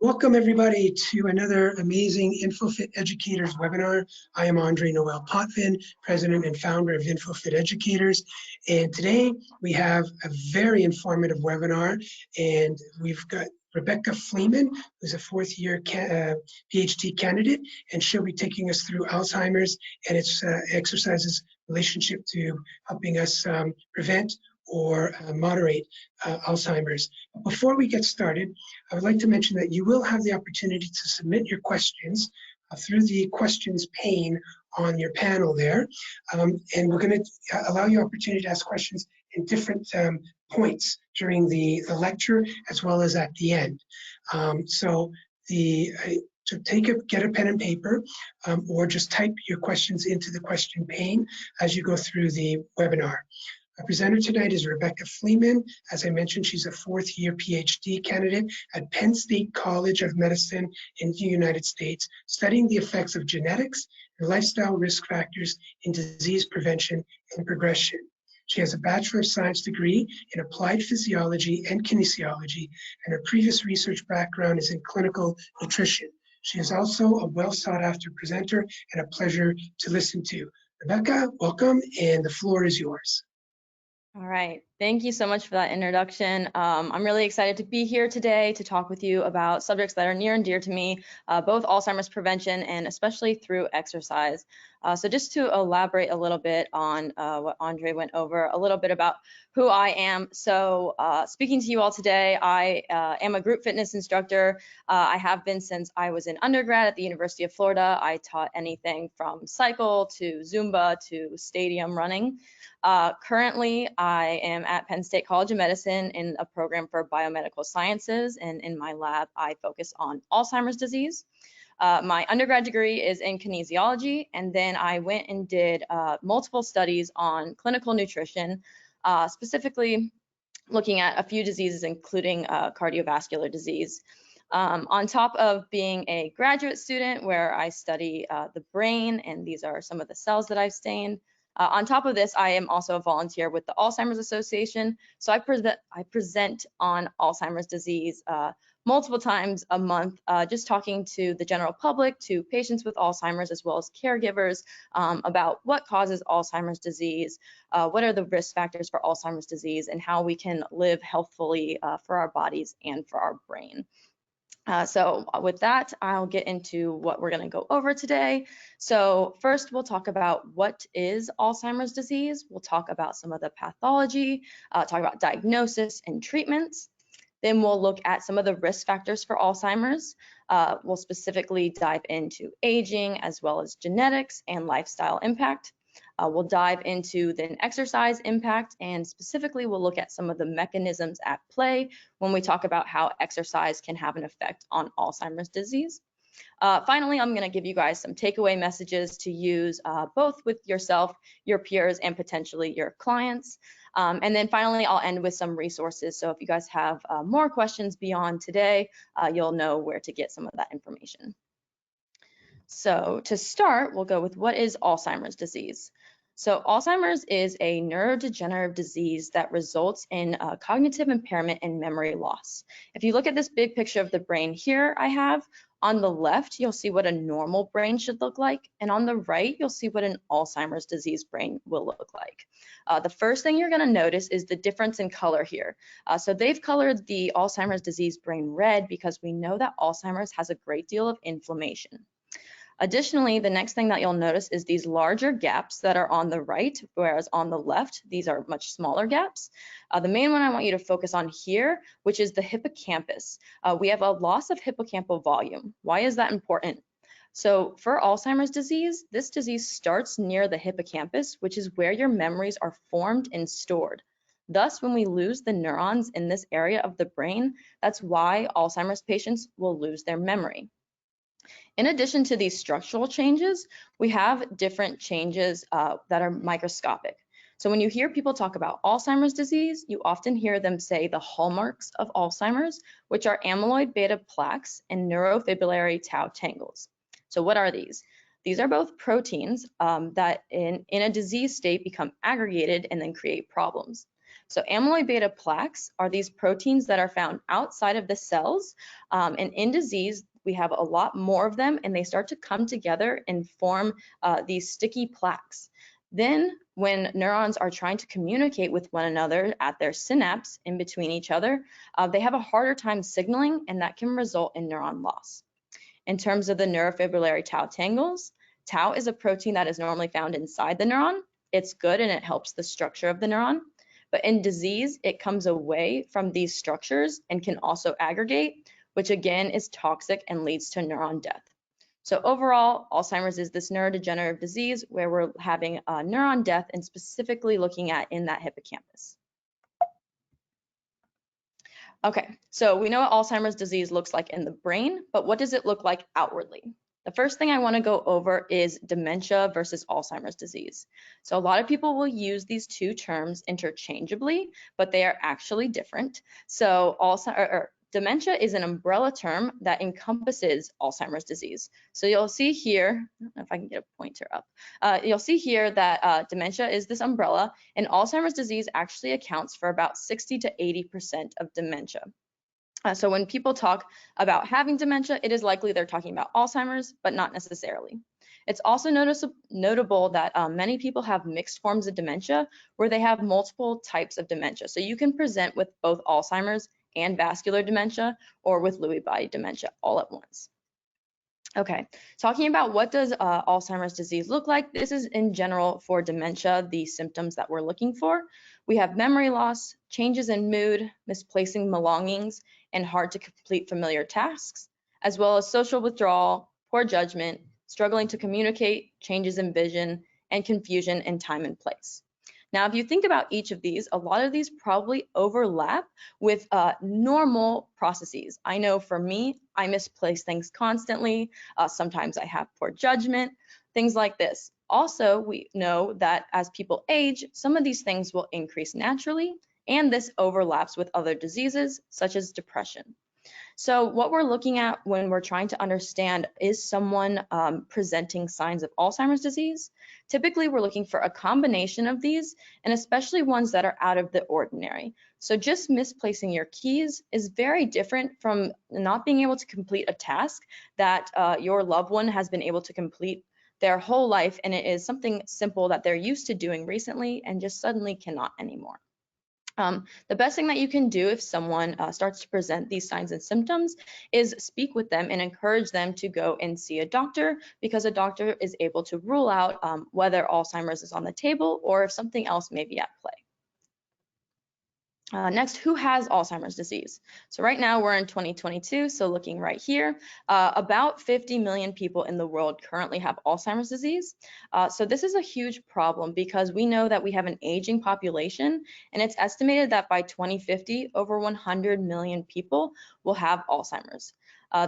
Welcome everybody to another amazing InfoFit Educators webinar. I am Andre Noel Potvin, President and Founder of InfoFit Educators. And today we have a very informative webinar, and we've got Rebecca Fleeman, who's a fourth-year PhD candidate, and she'll be taking us through Alzheimer's and its exercises relationship to helping us prevent or moderate Alzheimer's. Before we get started, I would like to mention that you will have the opportunity to submit your questions through the questions pane on your panel there. And we're going to allow you opportunity to ask questions in different points during the lecture as well as at the end. So get a pen and paper or just type your questions into the question pane as you go through the webinar. Our presenter tonight is Rebecca Fleeman. As I mentioned, she's a fourth-year PhD candidate at Penn State College of Medicine in the United States, studying the effects of genetics and lifestyle risk factors in disease prevention and progression. She has a Bachelor of Science degree in Applied Physiology and Kinesiology, and her previous research background is in clinical nutrition. She is also a well-sought-after presenter and a pleasure to listen to. Rebecca, welcome, and the floor is yours. All right, thank you so much for that introduction. I'm really excited to be here today to talk with you about subjects that are near and dear to me, both Alzheimer's prevention and especially through exercise. So just to elaborate a little bit on what Andre went over, a little bit about who I am. So speaking to you all today, I am a group fitness instructor. I have been since I was in undergrad at the University of Florida. I taught anything from cycle to Zumba to stadium running. Currently, I am at Penn State College of Medicine in a program for biomedical sciences, and in my lab, I focus on Alzheimer's disease. My undergrad degree is in kinesiology, and then I went and did multiple studies on clinical nutrition, specifically looking at a few diseases, including cardiovascular disease. On top of being a graduate student where I study the brain, and these are some of the cells that I've stained. On top of this, I am also a volunteer with the Alzheimer's Association. So I present on Alzheimer's disease multiple times a month, just talking to the general public, to patients with Alzheimer's, as well as caregivers about what causes Alzheimer's disease, what are the risk factors for Alzheimer's disease, and how we can live healthfully for our bodies and for our brain. So with that, I'll get into what we're going to go over today. So first, we'll talk about what is Alzheimer's disease. We'll talk about some of the pathology, talk about diagnosis and treatments. Then we'll look at some of the risk factors for Alzheimer's. We'll specifically dive into aging as well as genetics and lifestyle impact. We'll dive into the exercise impact, and specifically we'll look at some of the mechanisms at play when we talk about how exercise can have an effect on Alzheimer's disease. Finally, I'm going to give you guys some takeaway messages to use both with yourself, your peers, and potentially your clients. And then finally, I'll end with some resources. So if you guys have more questions beyond today, you'll know where to get some of that information. So to start, we'll go with what is Alzheimer's disease. So Alzheimer's is a neurodegenerative disease that results in cognitive impairment and memory loss. If you look at this big picture of the brain here I have, on the left, you'll see what a normal brain should look like, and on the right, you'll see what an Alzheimer's disease brain will look like. The first thing you're going to notice is the difference in color here. So they've colored the Alzheimer's disease brain red because we know that Alzheimer's has a great deal of inflammation. Additionally, the next thing that you'll notice is these larger gaps that are on the right, whereas on the left, these are much smaller gaps. The main one I want you to focus on here, which is the hippocampus. We have a loss of hippocampal volume. Why is that important? So for Alzheimer's disease, this disease starts near the hippocampus, which is where your memories are formed and stored. Thus, when we lose the neurons in this area of the brain, that's why Alzheimer's patients will lose their memory. In addition to these structural changes, we have different changes that are microscopic. So when you hear people talk about Alzheimer's disease, you often hear them say the hallmarks of Alzheimer's, which are amyloid beta plaques and neurofibrillary tau tangles. So what are these? These are both proteins that in a disease state become aggregated and then create problems. So amyloid beta plaques are these proteins that are found outside of the cells, and in disease, we have a lot more of them, and they start to come together and form these sticky plaques. Then when neurons are trying to communicate with one another at their synapse in between each other, they have a harder time signaling, and that can result in neuron loss. In terms of the neurofibrillary tau tangles, tau is a protein that is normally found inside the neuron. It's good and it helps the structure of the neuron. But in disease, it comes away from these structures and can also aggregate, which again is toxic and leads to neuron death. So overall, Alzheimer's is this neurodegenerative disease where we're having neuron death and specifically looking at in that hippocampus. Okay, so we know what Alzheimer's disease looks like in the brain, but what does it look like outwardly? The first thing I want to go over is dementia versus Alzheimer's disease. So a lot of people will use these two terms interchangeably, but they are actually different. So dementia is an umbrella term that encompasses Alzheimer's disease. So you'll see here, I don't know if I can get a pointer up. You'll see here that dementia is this umbrella, and Alzheimer's disease actually accounts for about 60 to 80% of dementia. So when people talk about having dementia, it is likely they're talking about Alzheimer's, but not necessarily. It's also notable that many people have mixed forms of dementia where they have multiple types of dementia. So you can present with both Alzheimer's and vascular dementia or with Lewy body dementia all at once. Okay, talking about what does Alzheimer's disease look like, this is in general for dementia, the symptoms that we're looking for. We have memory loss, changes in mood, misplacing belongings, and hard to complete familiar tasks, as well as social withdrawal, poor judgment, struggling to communicate, changes in vision, and confusion in time and place. Now, if you think about each of these, a lot of these probably overlap with normal processes. I know for me, I misplace things constantly. Sometimes I have poor judgment, things like this. Also, we know that as people age, some of these things will increase naturally, and this overlaps with other diseases such as depression. So what we're looking at when we're trying to understand is someone presenting signs of Alzheimer's disease, typically we're looking for a combination of these, and especially ones that are out of the ordinary. So just misplacing your keys is very different from not being able to complete a task that your loved one has been able to complete their whole life, and it is something simple that they're used to doing recently and just suddenly cannot anymore. The best thing that you can do if someone starts to present these signs and symptoms is speak with them and encourage them to go and see a doctor, because a doctor is able to rule out whether Alzheimer's is on the table or if something else may be at play. Next, who has Alzheimer's disease? So right now we're in 2022, so looking right here, about 50 million people in the world currently have Alzheimer's disease. So this is a huge problem because we know that we have an aging population, and it's estimated that by 2050, over 100 million people will have Alzheimer's.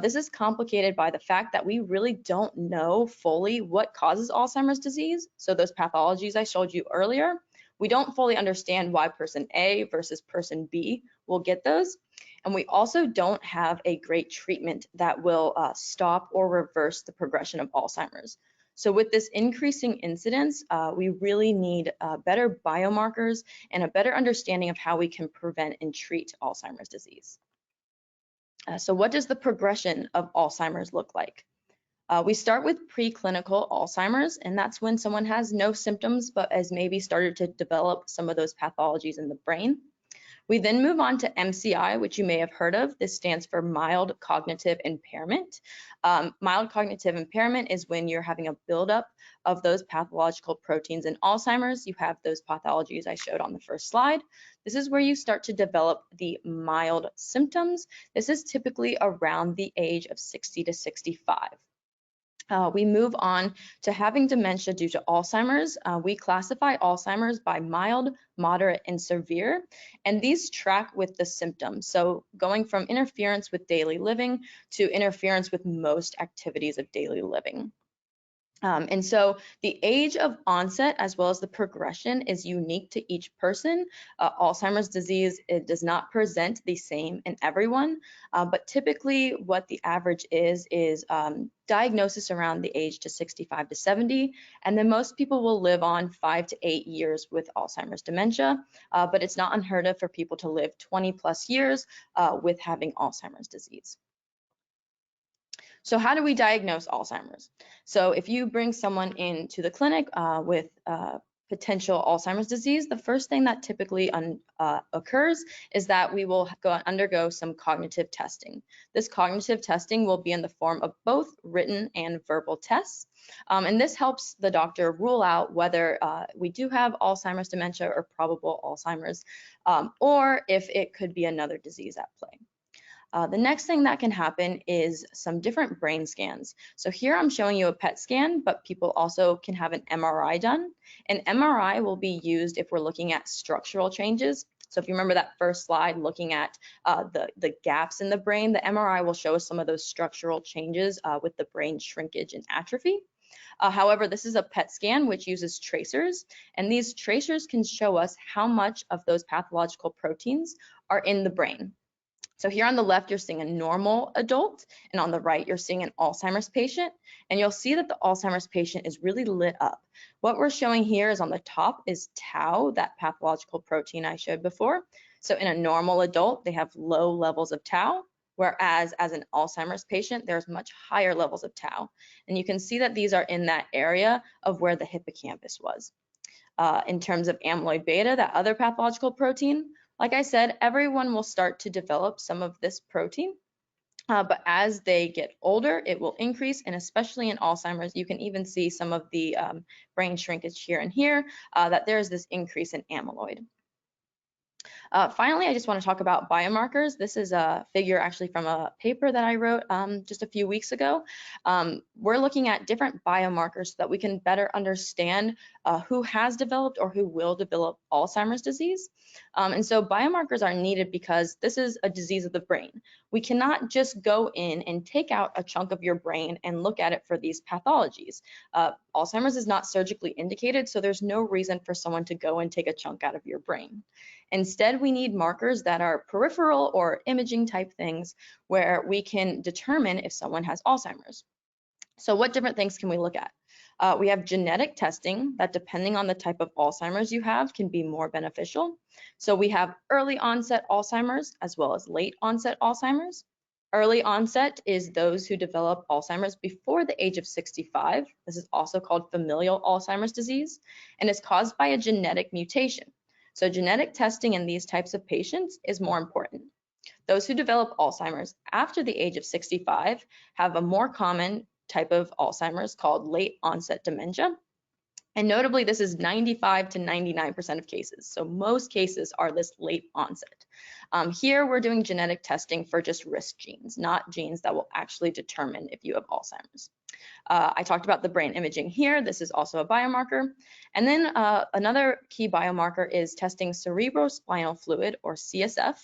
This is complicated by the fact that we really don't know fully what causes Alzheimer's disease. So those pathologies I showed you earlier, we don't fully understand why person A versus person B will get those. And we also don't have a great treatment that will stop or reverse the progression of Alzheimer's. So with this increasing incidence, we really need better biomarkers and a better understanding of how we can prevent and treat Alzheimer's disease. So what does the progression of Alzheimer's look like? We start with preclinical Alzheimer's, and that's when someone has no symptoms but has maybe started to develop some of those pathologies in the brain. We then move on to MCI, which you may have heard of. This stands for mild cognitive impairment. Mild cognitive impairment is when you're having a buildup of those pathological proteins in Alzheimer's. You have those pathologies I showed on the first slide. This is where you start to develop the mild symptoms. This is typically around the age of 60 to 65. We move on to having dementia due to Alzheimer's. We classify Alzheimer's by mild, moderate, and severe, and these track with the symptoms. So going from interference with daily living to interference with most activities of daily living. And so the age of onset as well as the progression is unique to each person. Alzheimer's disease, it does not present the same in everyone, but typically what the average is diagnosis around the age to 65 to 70, and then most people will live on 5 to 8 years with Alzheimer's dementia, but it's not unheard of for people to live 20 plus years with having Alzheimer's disease. So how do we diagnose Alzheimer's? So if you bring someone into the clinic with potential Alzheimer's disease, the first thing that typically occurs is that we will undergo some cognitive testing. This cognitive testing will be in the form of both written and verbal tests. And this helps the doctor rule out whether we do have Alzheimer's dementia or probable Alzheimer's, or if it could be another disease at play. The next thing that can happen is some different brain scans. So here I'm showing you a PET scan, but people also can have an MRI done. An MRI will be used if we're looking at structural changes. So if you remember that first slide looking at the gaps in the brain, the MRI will show us some of those structural changes with the brain shrinkage and atrophy. However, this is a PET scan which uses tracers, and these tracers can show us how much of those pathological proteins are in the brain. So here on the left, you're seeing a normal adult, and on the right, you're seeing an Alzheimer's patient, and you'll see that the Alzheimer's patient is really lit up. What we're showing here is on the top is tau, that pathological protein I showed before. So in a normal adult, they have low levels of tau, whereas as an Alzheimer's patient, there's much higher levels of tau. And you can see that these are in that area of where the hippocampus was. In terms of amyloid beta, that other pathological protein, like I said, everyone will start to develop some of this protein, but as they get older, it will increase, and especially in Alzheimer's, you can even see some of the brain shrinkage here and here, that there's this increase in amyloid. Finally, I just want to talk about biomarkers. This is a figure actually from a paper that I wrote just a few weeks ago. We're looking at different biomarkers so that we can better understand who has developed or who will develop Alzheimer's disease. And so biomarkers are needed because this is a disease of the brain. We cannot just go in and take out a chunk of your brain and look at it for these pathologies. Alzheimer's is not surgically indicated, so there's no reason for someone to go and take a chunk out of your brain. Instead, we need markers that are peripheral or imaging type things where we can determine if someone has Alzheimer's. So what different things can we look at? We have genetic testing that, depending on the type of Alzheimer's you have, can be more beneficial. So we have early onset Alzheimer's as well as late onset Alzheimer's. Early onset is those who develop Alzheimer's before the age of 65. This is also called familial Alzheimer's disease, and it's caused by a genetic mutation. So genetic testing in these types of patients is more important. Those who develop Alzheimer's after the age of 65 have a more common type of Alzheimer's called late onset dementia. And notably, this is 95 to 99% of cases. So most cases are this late onset. Here we're doing genetic testing for just risk genes, not genes that will actually determine if you have Alzheimer's. I talked about the brain imaging here. This is also a biomarker. And then another key biomarker is testing cerebrospinal fluid, or CSF,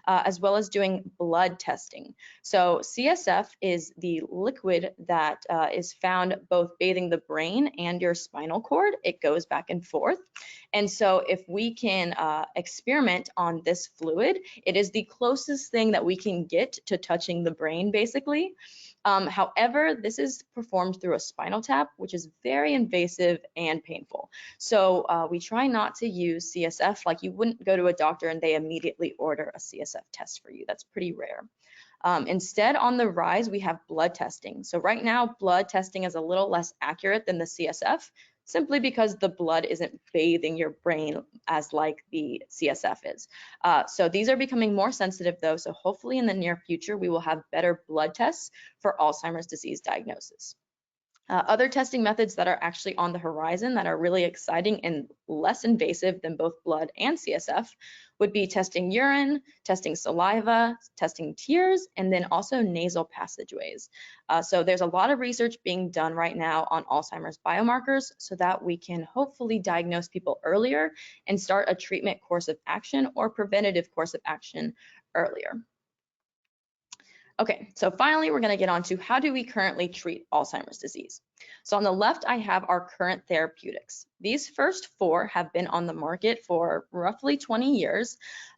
as well as doing blood testing. So CSF is the liquid that is found both bathing the brain and your spinal cord. It goes back and forth. And so if we can experiment on this fluid, it is the closest thing that we can get to touching the brain, basically. However, this is performed through a spinal tap, which is very invasive and painful. So we try not to use CSF. Like, you wouldn't go to a doctor and they immediately order a CSF test for you. That's pretty rare. Instead, on the rise, we have blood testing. So right now, blood testing is a little less accurate than the CSF, simply because the blood isn't bathing your brain as like the CSF is. So these are becoming more sensitive though, so hopefully in the near future, we will have better blood tests for Alzheimer's disease diagnosis. Other testing methods that are actually on the horizon that are really exciting and less invasive than both blood and CSF would be testing urine, testing saliva, testing tears, and then also nasal passageways. So there's a lot of research being done right now on Alzheimer's biomarkers so that we can hopefully diagnose people earlier and start a treatment course of action or preventative course of action earlier. Okay, so finally, we're going to get on to how do we currently treat Alzheimer's disease. So on the left, I have our current therapeutics. These first 4 have been on the market for roughly 20 years,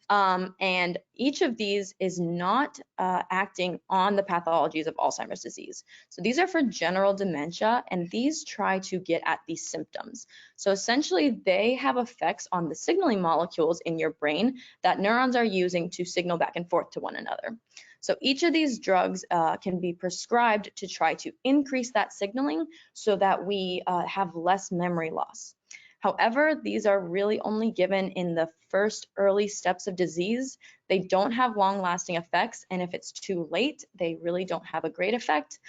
and each of these is not acting on the pathologies of Alzheimer's disease. So these are for general dementia, and these try to get at these symptoms. So essentially, they have effects on the signaling molecules in your brain that neurons are using to signal back and forth to one another. So each of these drugs can be prescribed to try to increase that signaling so that we have less memory loss. However, these are really only given in the first early steps of disease. They don't have long-lasting effects, and if it's too late, they really don't have a great effect.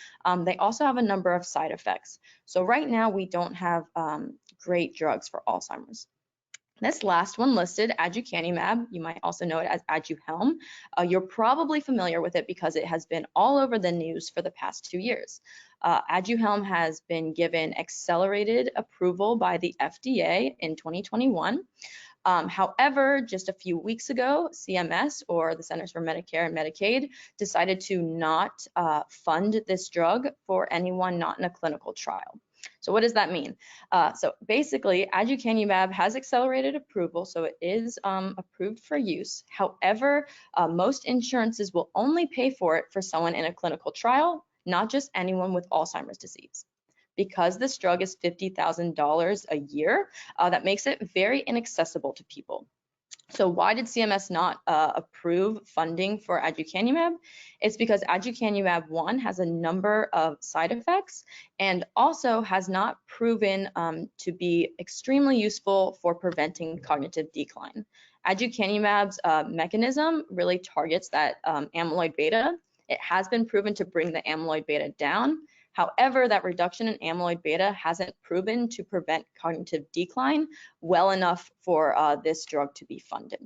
They also have a number of side effects. So right now, we don't have great drugs for Alzheimer's. This last one listed, aducanumab, you might also know it as Aduhelm. You're probably familiar with it because it has been all over the news for the past 2 years. Aduhelm has been given accelerated approval by the FDA in 2021. However, just a few weeks ago, CMS, or the Centers for Medicare and Medicaid, decided to not fund this drug for anyone not in a clinical trial. So what does that mean? So basically, aducanumab has accelerated approval, so it is approved for use. However, most insurances will only pay for it for someone in a clinical trial, not just anyone with Alzheimer's disease. Because this drug is $50,000 a year, that makes it very inaccessible to people. So why did CMS not approve funding for aducanumab? It's because aducanumab, 1, has a number of side effects and also has not proven to be extremely useful for preventing cognitive decline. Aducanumab's mechanism really targets that amyloid beta. It has been proven to bring the amyloid beta down. However, that reduction in amyloid beta hasn't proven to prevent cognitive decline well enough for this drug to be funded.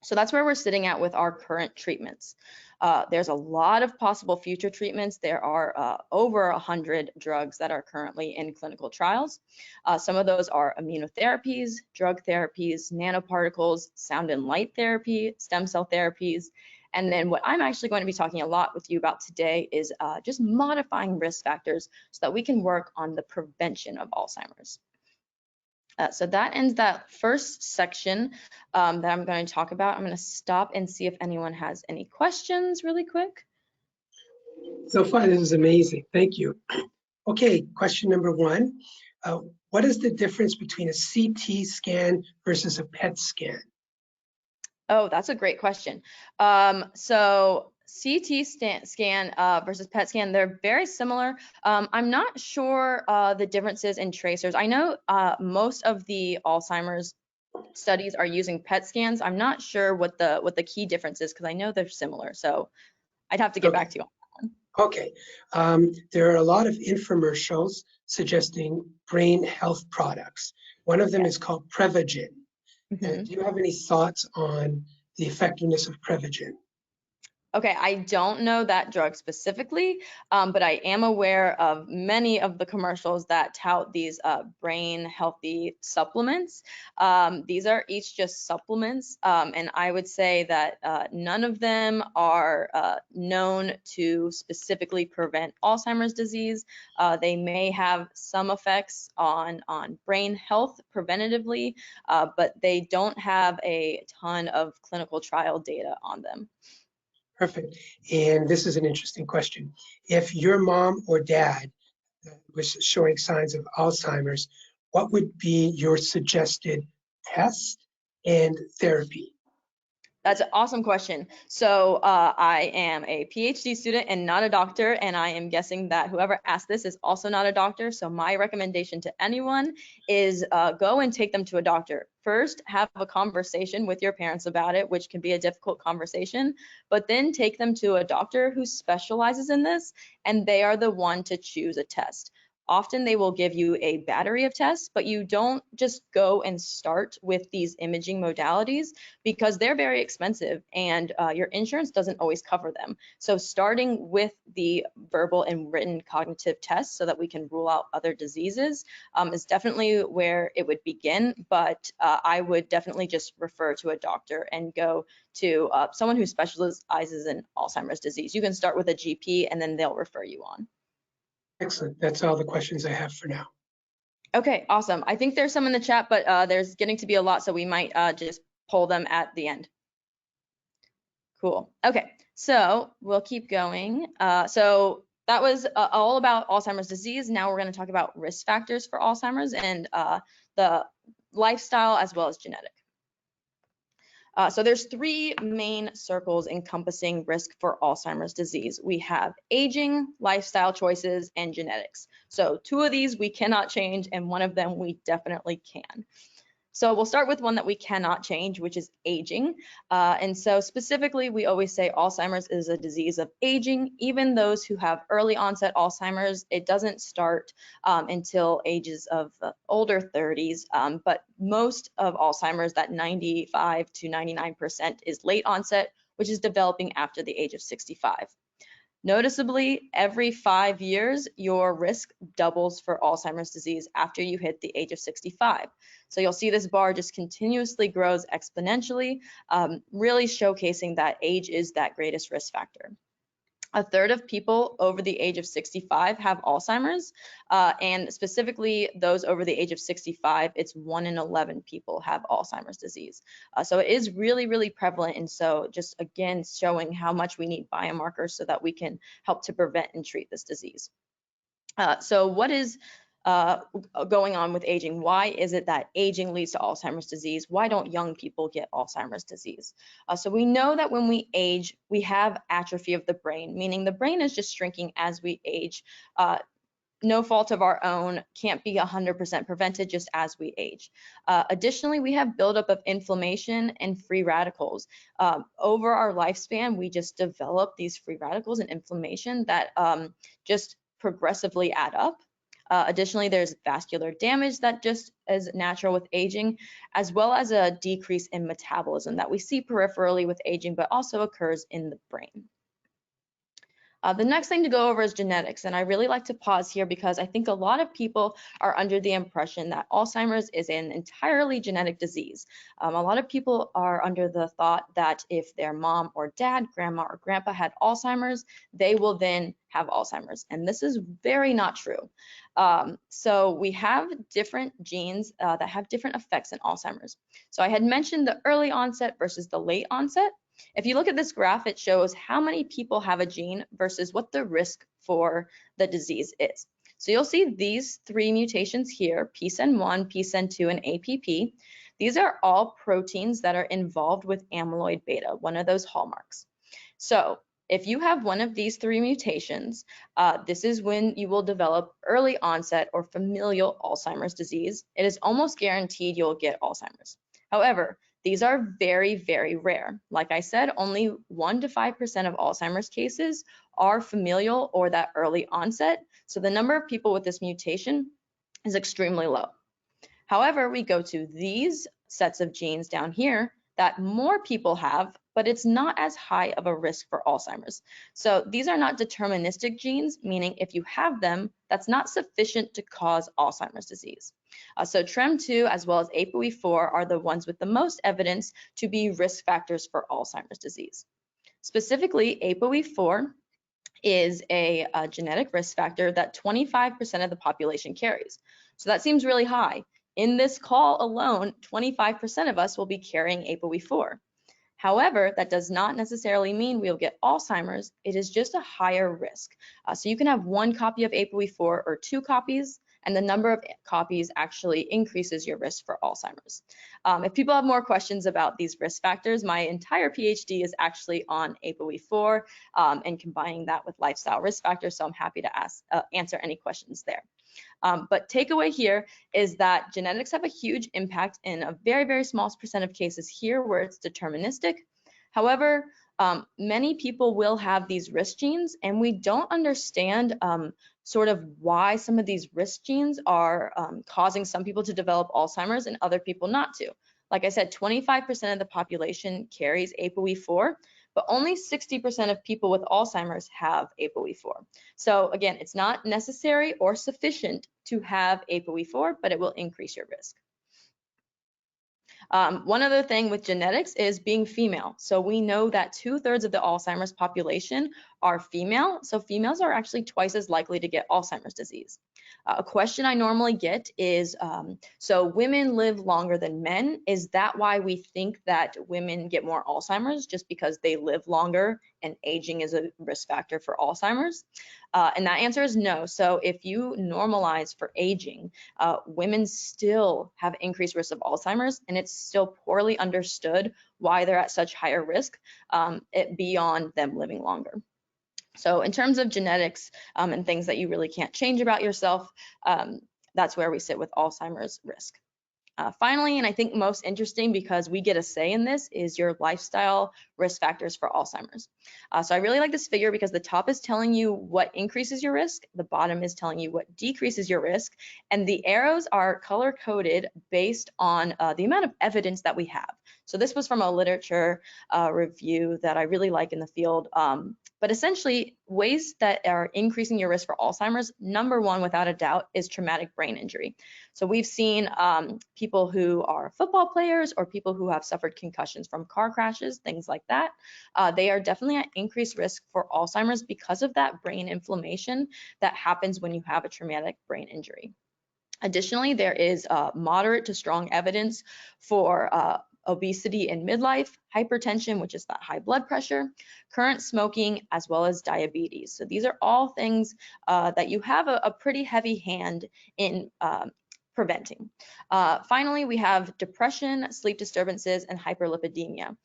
So that's where we're sitting at with our current treatments. There's a lot of possible future treatments. There are over 100 drugs that are currently in clinical trials. Some of those are immunotherapies, drug therapies, nanoparticles, sound and light therapy, stem cell therapies. And then what I'm actually going to be talking a lot with you about today is just modifying risk factors so that we can work on the prevention of Alzheimer's. So that ends that first section that I'm going to talk about. I'm going to stop and see if anyone has any questions really quick. So far, this is amazing. Thank you. Okay, question number 1. What is the difference between a CT scan versus a PET scan? Oh, that's a great question. So CT scan versus PET scan, they're very similar. I'm not sure the differences in tracers. I know most of the Alzheimer's studies are using PET scans. I'm not sure what the key difference is because I know they're similar. So I'd have to get back to you on that one. Okay. There are a lot of infomercials suggesting brain health products. One of them is called Prevagen. Do you have any thoughts on the effectiveness of Prevagen? Okay, I don't know that drug specifically, but I am aware of many of the commercials that tout these brain healthy supplements. These are each just supplements, and I would say that none of them are known to specifically prevent Alzheimer's disease. They may have some effects on brain health preventatively, but they don't have a ton of clinical trial data on them. Perfect. And this is an interesting question. If your mom or dad was showing signs of Alzheimer's, what would be your suggested test and therapy? That's an awesome question. So I am a PhD student and not a doctor, and I am guessing that whoever asked this is also not a doctor. So my recommendation to anyone is go and take them to a doctor. First, have a conversation with your parents about it, which can be a difficult conversation, but then take them to a doctor who specializes in this, and they are the one to choose a test. often they will give you a battery of tests, but you don't just go and start with these imaging modalities because they're very expensive and your insurance doesn't always cover them. So starting with the verbal and written cognitive tests so that we can rule out other diseases is definitely where it would begin, but I would definitely just refer to a doctor and go to someone who specializes in Alzheimer's disease. You can start with a GP and then they'll refer you on. Excellent. That's all the questions I have for now. Okay, awesome. I think there's some in the chat, but there's getting to be a lot, so we might just pull them at the end. Cool. Okay, so we'll keep going. So that was all about Alzheimer's disease. Now we're going to talk about risk factors for Alzheimer's and the lifestyle as well as genetic. So there's three main circles encompassing risk for Alzheimer's disease. We have aging, lifestyle choices, and genetics. So two of these we cannot change, and one of them we definitely can. So we'll start with one that we cannot change, which is aging. And so specifically, we always say Alzheimer's is a disease of aging. Even those who have early onset Alzheimer's, it doesn't start until ages of older 30s. But most of Alzheimer's, that 95 to 99% is late onset, which is developing after the age of 65. Noticeably, every 5 years, your risk doubles for Alzheimer's disease after you hit the age of 65. So you'll see this bar just continuously grows exponentially, really showcasing that age is that greatest risk factor. A third of people over the age of 65 have Alzheimer's, and specifically those over the age of 65, it's 1 in 11 people have Alzheimer's disease. So it is really, really prevalent, and so just again showing how much we need biomarkers so that we can help to prevent and treat this disease. So what is going on with aging? Why is it that aging leads to Alzheimer's disease? Why don't young people get Alzheimer's disease? So we know that when we age, we have atrophy of the brain, meaning the brain is just shrinking as we age. No fault of our own, can't be 100% prevented just as we age. Additionally, we have buildup of inflammation and free radicals. Over our lifespan, we just develop these free radicals and inflammation that just progressively add up. Additionally, there's vascular damage that just is natural with aging, as well as a decrease in metabolism that we see peripherally with aging, but also occurs in the brain. The next thing to go over is genetics, and I really like to pause here because I think a lot of people are under the impression that Alzheimer's is an entirely genetic disease. A lot of people are under the thought that if their mom or dad, grandma or grandpa had Alzheimer's, they will then have Alzheimer's, and this is very not true. So we have different genes that have different effects in Alzheimer's. So I had mentioned the early onset versus the late onset. If you look at this graph, it shows how many people have a gene versus what the risk for the disease is. So you'll see these three mutations here, PSEN1, PSEN2, and APP. These are all proteins that are involved with amyloid beta, one of those hallmarks. So if you have one of these three mutations, this is when you will develop early onset or familial Alzheimer's disease. It is almost guaranteed you'll get Alzheimer's. However, these are very, very rare. Like I said, only 1 to 5% of Alzheimer's cases are familial or that early onset. So the number of people with this mutation is extremely low. However, we go to these sets of genes down here that more people have, but it's not as high of a risk for Alzheimer's. So these are not deterministic genes, meaning if you have them, that's not sufficient to cause Alzheimer's disease. So TREM2 as well as ApoE4 are the ones with the most evidence to be risk factors for Alzheimer's disease. Specifically, ApoE4 is a genetic risk factor that 25% of the population carries. So that seems really high. In this call alone, 25% of us will be carrying ApoE4. However, that does not necessarily mean we'll get Alzheimer's. It is just a higher risk. So you can have 1 copy of ApoE4 or 2 copies, and the number of copies actually increases your risk for Alzheimer's. If people have more questions about these risk factors, my entire PhD is actually on ApoE4 and combining that with lifestyle risk factors, so I'm happy to answer any questions there. But takeaway here is that genetics have a huge impact in a very, very small percent of cases here where it's deterministic. However, many people will have these risk genes, and we don't understand sort of why some of these risk genes are causing some people to develop Alzheimer's and other people not to. Like I said, 25% of the population carries ApoE4, but only 60% of people with Alzheimer's have ApoE4. So again, it's not necessary or sufficient to have ApoE4, but it will increase your risk. One other thing with genetics is being female. So we know that 2/3 of the Alzheimer's population are female. So females are actually twice as likely to get Alzheimer's disease. A question I normally get is, so women live longer than men. Is that why we think that women get more Alzheimer's, just because they live longer and aging is a risk factor for Alzheimer's? And that answer is no. So if you normalize for aging, women still have increased risk of Alzheimer's, and it's still poorly understood why they're at such higher risk beyond them living longer. So in terms of genetics and things that you really can't change about yourself, that's where we sit with Alzheimer's risk. Finally, and I think most interesting because we get a say in this, is your lifestyle risk factors for Alzheimer's. So I really like this figure because the top is telling you what increases your risk, the bottom is telling you what decreases your risk, and the arrows are color-coded based on the amount of evidence that we have. So this was from a literature review that I really like in the field. But essentially, ways that are increasing your risk for Alzheimer's, number one, without a doubt, is traumatic brain injury. So we've seen people who are football players or people who have suffered concussions from car crashes, things like that. They are definitely at increased risk for Alzheimer's because of that brain inflammation that happens when you have a traumatic brain injury. Additionally, there is moderate to strong evidence for obesity in midlife, hypertension, which is that high blood pressure, current smoking, as well as diabetes. So these are all things that you have a pretty heavy hand in preventing. Finally, we have depression, sleep disturbances, and hyperlipidemia.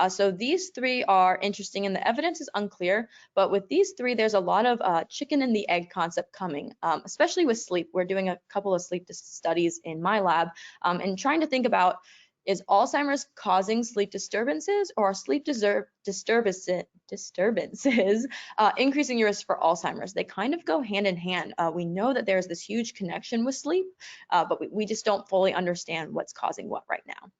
So these three are interesting, and the evidence is unclear, but with these three, there's a lot of chicken and the egg concept coming, especially with sleep. We're doing a couple of sleep studies in my lab and trying to think about, is Alzheimer's causing sleep disturbances, or are sleep disturbances increasing your risk for Alzheimer's? They kind of go hand in hand. We know that there's this huge connection with sleep, but we just don't fully understand what's causing what right now.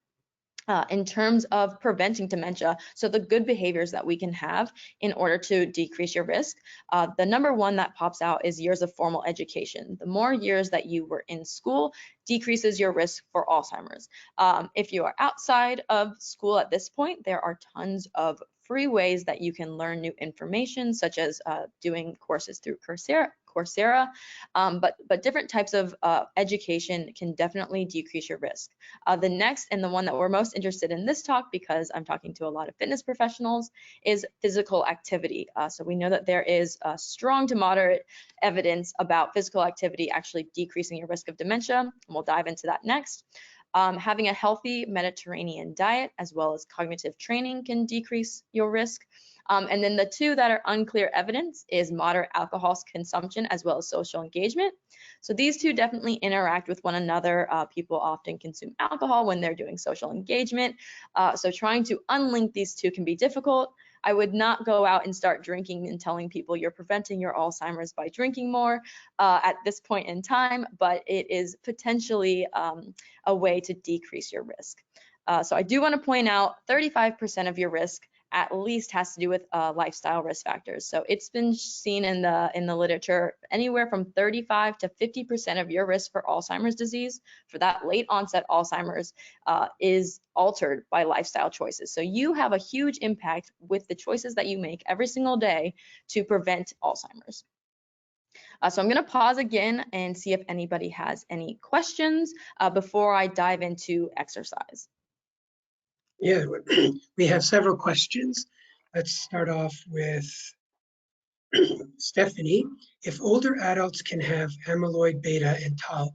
In terms of preventing dementia, so the good behaviors that we can have in order to decrease your risk, the number one that pops out is years of formal education. The more years that you were in school decreases your risk for Alzheimer's. If you are outside of school at this point, there are tons of free ways that you can learn new information, such as doing courses through Coursera, but different types of education can definitely decrease your risk. The next, and the one that we're most interested in this talk, because I'm talking to a lot of fitness professionals, is physical activity. So we know that there is strong to moderate evidence about physical activity actually decreasing your risk of dementia, and we'll dive into that next. Having a healthy Mediterranean diet as well as cognitive training can decrease your risk. And then the two that are unclear evidence is moderate alcohol consumption as well as social engagement. So these two definitely interact with one another. People often consume alcohol when they're doing social engagement. So trying to unlink these two can be difficult. I would not go out and start drinking and telling people you're preventing your Alzheimer's by drinking more at this point in time, but it is potentially a way to decrease your risk. So I do want to point out 35% of your risk at least has to do with lifestyle risk factors. So it's been seen in the literature, anywhere from 35 to 50% of your risk for Alzheimer's disease, for that late onset Alzheimer's, is altered by lifestyle choices. So you have a huge impact with the choices that you make every single day to prevent Alzheimer's. So I'm going to pause again and see if anybody has any questions before I dive into exercise. Yeah, we have several questions. Let's start off with Stephanie. If older adults can have amyloid beta and tau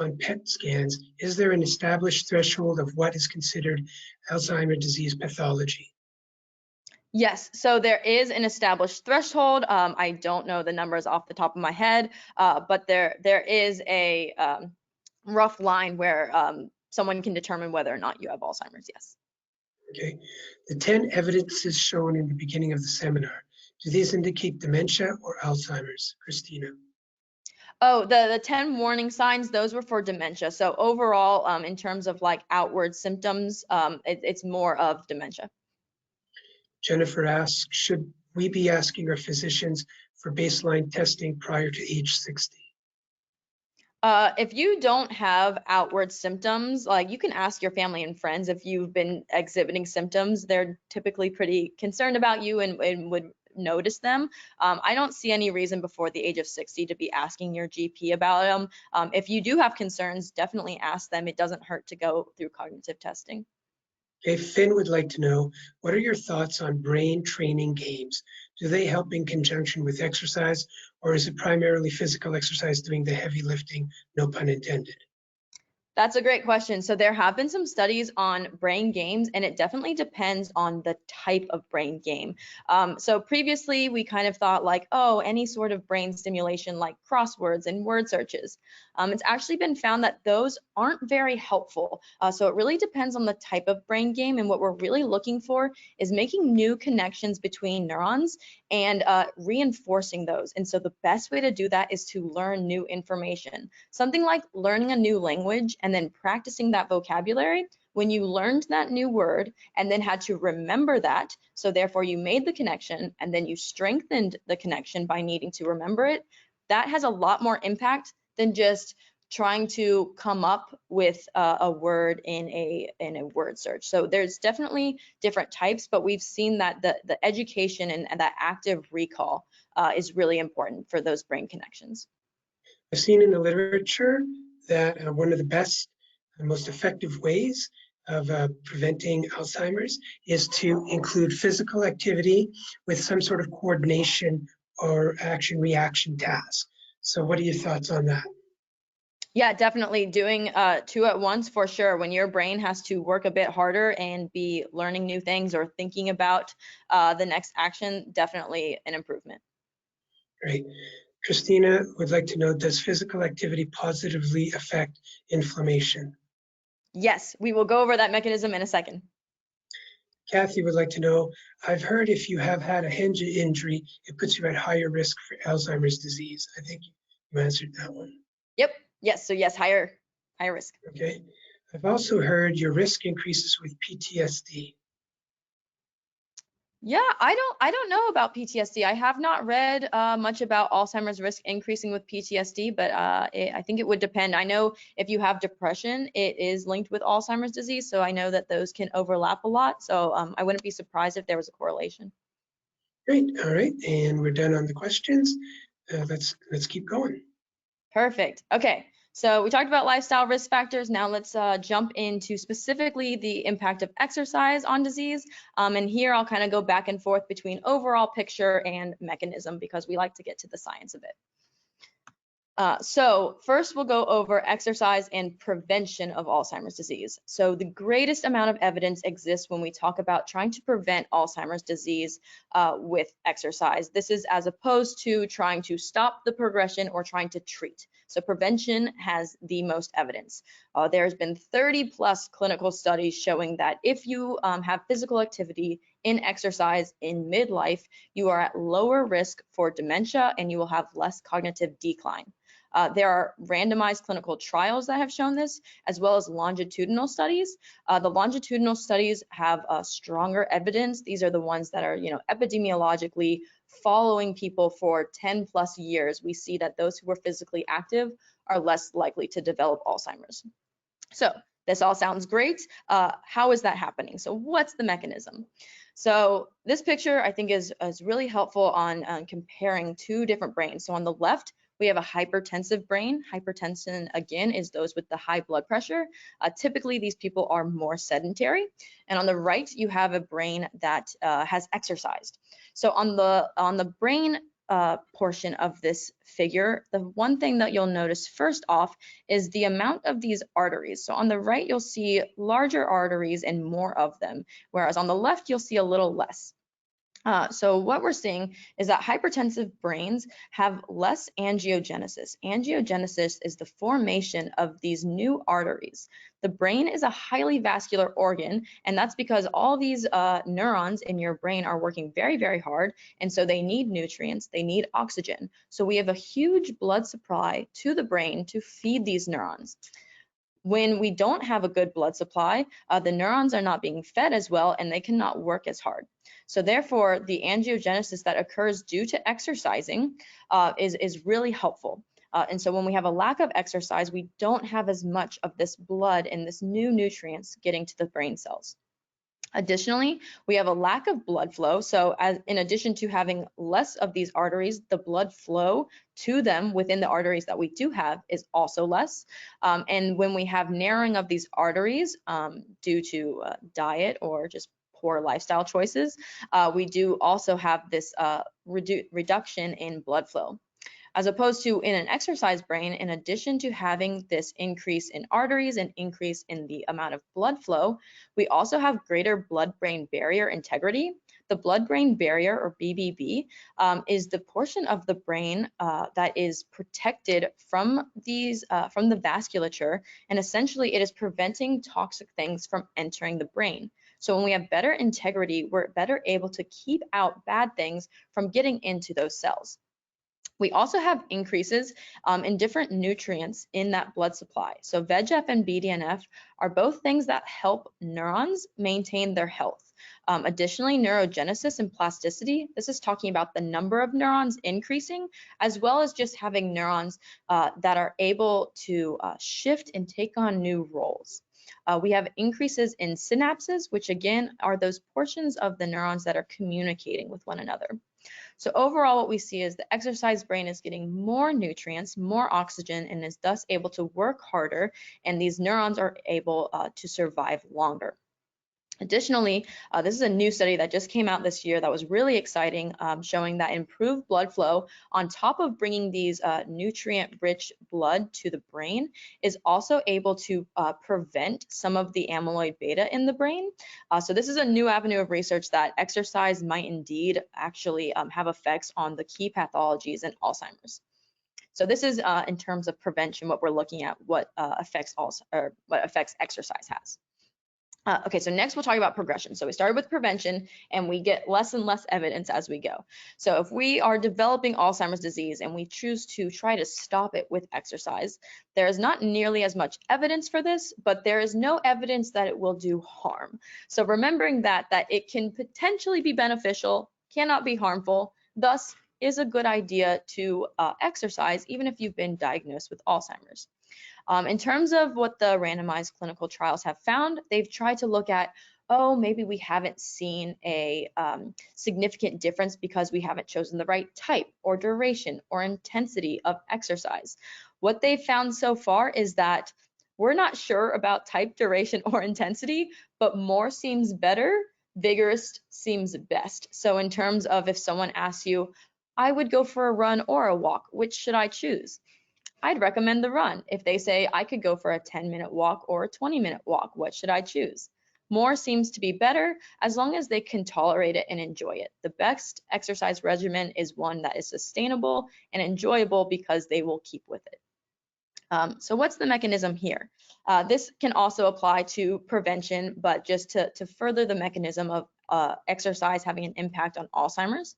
on PET scans, is there an established threshold of what is considered Alzheimer's disease pathology? Yes, so there is an established threshold. I don't know the numbers off the top of my head, but there is a rough line where someone can determine whether or not you have Alzheimer's, yes. Okay, the 10 evidences shown in the beginning of the seminar, do these indicate dementia or Alzheimer's? Christina. Oh, the 10 warning signs, those were for dementia. So overall, in terms of like outward symptoms, it's more of dementia. Jennifer asks, should we be asking our physicians for baseline testing prior to age 60? If you don't have outward symptoms, like you can ask your family and friends if you've been exhibiting symptoms. They're typically pretty concerned about you and would notice them. I don't see any reason before the age of 60 to be asking your GP about them. If you do have concerns, definitely ask them. It doesn't hurt to go through cognitive testing. Okay, Finn would like to know, what are your thoughts on brain training games? Do they help in conjunction with exercise, or is it primarily physical exercise doing the heavy lifting, no pun intended? That's a great question. So there have been some studies on brain games, and it definitely depends on the type of brain game. So previously, we kind of thought like, oh, any sort of brain stimulation like crosswords and word searches. It's actually been found that those aren't very helpful. So it really depends on the type of brain game, and what we're really looking for is making new connections between neurons and reinforcing those. And so the best way to do that is to learn new information. Something like learning a new language and then practicing that vocabulary. When you learned that new word and then had to remember that, so therefore you made the connection and then you strengthened the connection by needing to remember it, that has a lot more impact than just trying to come up with a word in a word search. So there's definitely different types, but we've seen that the education and that active recall is really important for those brain connections. I've seen in the literature that one of the best and most effective ways of preventing Alzheimer's is to include physical activity with some sort of coordination or action reaction task. So what are your thoughts on that? Yeah, definitely doing two at once for sure. When your brain has to work a bit harder and be learning new things or thinking about the next action, definitely an improvement. Great. Christina would like to know, does physical activity positively affect inflammation? Yes, we will go over that mechanism in a second. Kathy would like to know, I've heard if you have had a hinge injury, it puts you at higher risk for Alzheimer's disease. I think you answered that one. Yep. Yes. So yes, higher risk. Okay. I've also heard your risk increases with PTSD. Yeah, I don't know about PTSD. I have not read much about Alzheimer's risk increasing with PTSD, but I think it would depend. I know if you have depression, it is linked with Alzheimer's disease, so I know that those can overlap a lot. So I wouldn't be surprised if there was a correlation. Great. All right. And we're done on the questions. Let's keep going. Perfect. Okay. So we talked about lifestyle risk factors. Now let's jump into specifically the impact of exercise on disease. And here I'll kind of go back and forth between overall picture and mechanism because we like to get to the science of it. So first we'll go over exercise and prevention of Alzheimer's disease. So the greatest amount of evidence exists when we talk about trying to prevent Alzheimer's disease with exercise. This is as opposed to trying to stop the progression or trying to treat. So prevention has the most evidence. There's been 30+ clinical studies showing that if you have physical activity in exercise in midlife, you are at lower risk for dementia and you will have less cognitive decline. There are randomized clinical trials that have shown this, as well as longitudinal studies. The longitudinal studies have stronger evidence. These are the ones that are, epidemiologically following people for 10+ years. We see that those who are physically active are less likely to develop Alzheimer's. So this all sounds great. How is that happening? So what's the mechanism? So this picture I think is really helpful on comparing two different brains. So on the left, we have a hypertensive brain. Hypertension, again, is those with the high blood pressure. Typically, these people are more sedentary. And on the right, you have a brain that has exercised. So on the brain portion of this figure, the one thing that you'll notice first off is the amount of these arteries. So on the right, you'll see larger arteries and more of them, whereas on the left, you'll see a little less. So what we're seeing is that hypertensive brains have less angiogenesis. Angiogenesis is the formation of these new arteries The brain is a highly vascular organ, and that's because all these neurons in your brain are working very, very hard, and so they need nutrients, they need oxygen. So we have a huge blood supply to the brain to feed these neurons. When we don't have a good blood supply, the neurons are not being fed as well, and they cannot work as hard. So therefore, the angiogenesis that occurs due to exercising is really helpful. And so when we have a lack of exercise, we don't have as much of this blood and this new nutrients getting to the brain cells. Additionally, we have a lack of blood flow. So in addition to having less of these arteries, the blood flow to them within the arteries that we do have is also less. And when we have narrowing of these arteries due to diet or just poor lifestyle choices, we do also have this reduction in blood flow. As opposed to in an exercise brain, in addition to having this increase in arteries and increase in the amount of blood flow, we also have greater blood-brain barrier integrity. The blood-brain barrier, or BBB, is the portion of the brain that is protected from the vasculature, and essentially it is preventing toxic things from entering the brain. So when we have better integrity, we're better able to keep out bad things from getting into those cells. We also have increases in different nutrients in that blood supply. So VEGF and BDNF are both things that help neurons maintain their health. Additionally, neurogenesis and plasticity, this is talking about the number of neurons increasing, as well as just having neurons that are able to shift and take on new roles. We have increases in synapses, which again are those portions of the neurons that are communicating with one another. So overall, what we see is the exercise brain is getting more nutrients, more oxygen, and is thus able to work harder, and these neurons are able to survive longer. Additionally, this is a new study that just came out this year that was really exciting, showing that improved blood flow on top of bringing these nutrient-rich blood to the brain is also able to prevent some of the amyloid beta in the brain. So this is a new avenue of research that exercise might indeed actually have effects on the key pathologies in Alzheimer's. So this is in terms of prevention, what we're looking at, what effects exercise has. Okay, so next we'll talk about progression. So we started with prevention, and we get less and less evidence as we go. So if we are developing Alzheimer's disease and we choose to try to stop it with exercise, there is not nearly as much evidence for this, but there is no evidence that it will do harm. So remembering that it can potentially be beneficial, cannot be harmful, thus is a good idea to exercise even if you've been diagnosed with Alzheimer's. In terms of what the randomized clinical trials have found, they've tried to look at, oh, maybe we haven't seen a significant difference because we haven't chosen the right type or duration or intensity of exercise. What they've found so far is that we're not sure about type, duration, or intensity, but more seems better, vigorous seems best. So in terms of if someone asks you, I would go for a run or a walk, which should I choose? I'd recommend the run. If they say I could go for a 10-minute walk or a 20-minute walk, what should I choose? More seems to be better as long as they can tolerate it and enjoy it. The best exercise regimen is one that is sustainable and enjoyable because they will keep with it. So what's the mechanism here? This can also apply to prevention, but just to further the mechanism of exercise having an impact on Alzheimer's.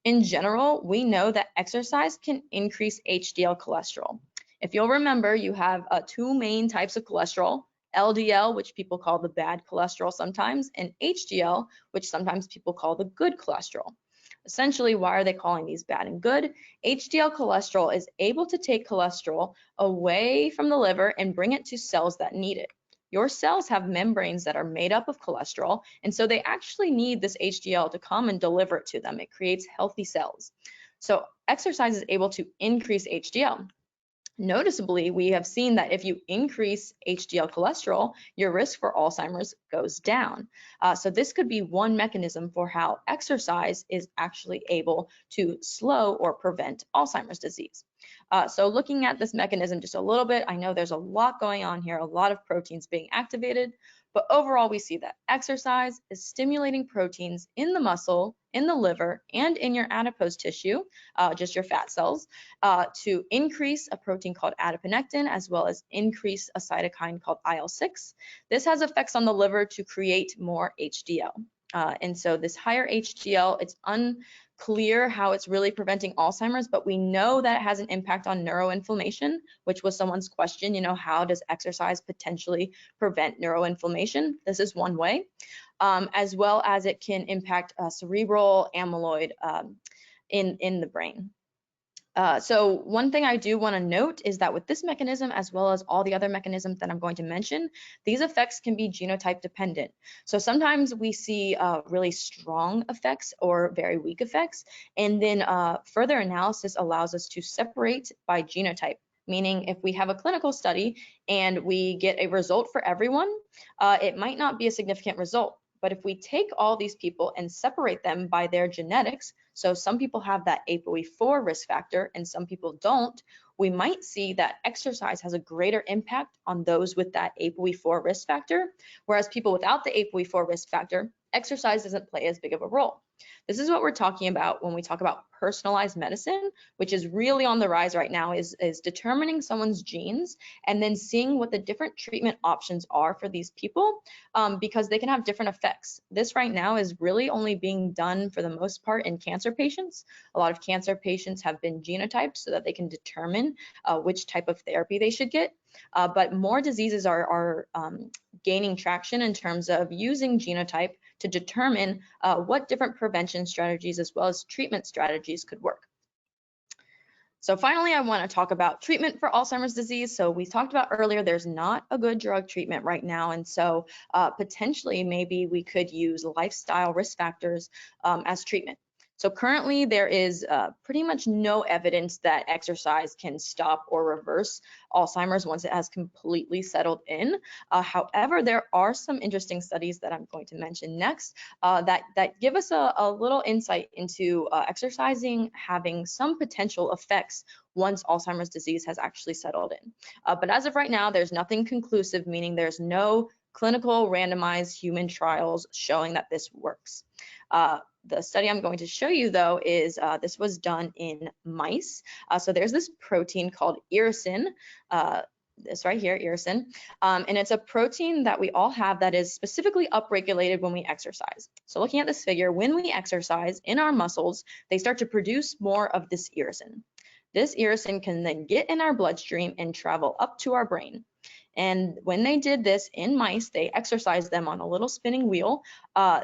In general, we know that exercise can increase HDL cholesterol. If you'll remember, you have two main types of cholesterol, LDL, which people call the bad cholesterol sometimes, and HDL, which sometimes people call the good cholesterol. Essentially, why are they calling these bad and good? HDL cholesterol is able to take cholesterol away from the liver and bring it to cells that need it. Your cells have membranes that are made up of cholesterol, and so they actually need this HDL to come and deliver it to them. It creates healthy cells. So exercise is able to increase HDL. Noticeably, we have seen that if you increase HDL cholesterol, your risk for Alzheimer's goes down. So this could be one mechanism for how exercise is actually able to slow or prevent Alzheimer's disease. So looking at this mechanism just a little bit, I know there's a lot going on here, a lot of proteins being activated, But overall, we see that exercise is stimulating proteins in the muscle, in the liver, and in your adipose tissue, just your fat cells, to increase a protein called adiponectin, as well as increase a cytokine called IL-6. This has effects on the liver to create more HDL. And so this higher HDL, it's unclear how it's really preventing Alzheimer's, but we know that it has an impact on neuroinflammation, which was someone's question, how does exercise potentially prevent neuroinflammation? This is one way, as well as it can impact cerebral amyloid in the brain. So one thing I do want to note is that with this mechanism, as well as all the other mechanisms that I'm going to mention, these effects can be genotype dependent. So sometimes we see really strong effects or very weak effects, and then further analysis allows us to separate by genotype. Meaning if we have a clinical study and we get a result for everyone, it might not be a significant result. But if we take all these people and separate them by their genetics, so some people have that ApoE4 risk factor and some people don't, we might see that exercise has a greater impact on those with that ApoE4 risk factor, whereas people without the ApoE4 risk factor, exercise doesn't play as big of a role. This is what we're talking about when we talk about personalized medicine, which is really on the rise right now, is determining someone's genes and then seeing what the different treatment options are for these people, because they can have different effects. This right now is really only being done for the most part in cancer patients. A lot of cancer patients have been genotyped so that they can determine which type of therapy they should get. But more diseases are gaining traction in terms of using genotype to determine what different prevention strategies as well as treatment strategies could work. So finally, I want to talk about treatment for Alzheimer's disease. So we talked about earlier, there's not a good drug treatment right now. And so potentially maybe we could use lifestyle risk factors as treatment. So currently there is pretty much no evidence that exercise can stop or reverse Alzheimer's once it has completely settled in. However, there are some interesting studies that I'm going to mention next that give us a little insight into exercising having some potential effects once Alzheimer's disease has actually settled in. But as of right now, there's nothing conclusive, meaning there's no clinical randomized human trials showing that this works. The study I'm going to show you, though, is this was done in mice. So there's this protein called irisin, this right here, irisin, and it's a protein that we all have that is specifically upregulated when we exercise. So looking at this figure, when we exercise in our muscles, they start to produce more of this irisin. This irisin can then get in our bloodstream and travel up to our brain. And when they did this in mice, they exercised them on a little spinning wheel.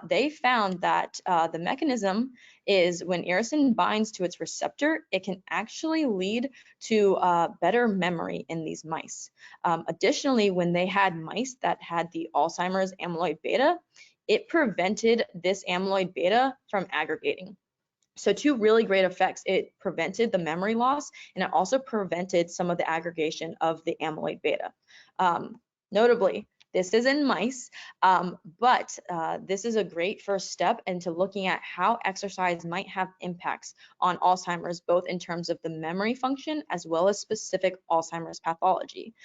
They found that the mechanism is when irisin binds to its receptor, it can actually lead to better memory in these mice. Additionally, when they had mice that had the Alzheimer's amyloid beta, it prevented this amyloid beta from aggregating. So two really great effects. It prevented the memory loss, and it also prevented some of the aggregation of the amyloid beta. Notably, this is in mice, but this is a great first step into looking at how exercise might have impacts on Alzheimer's, both in terms of the memory function as well as specific Alzheimer's pathology.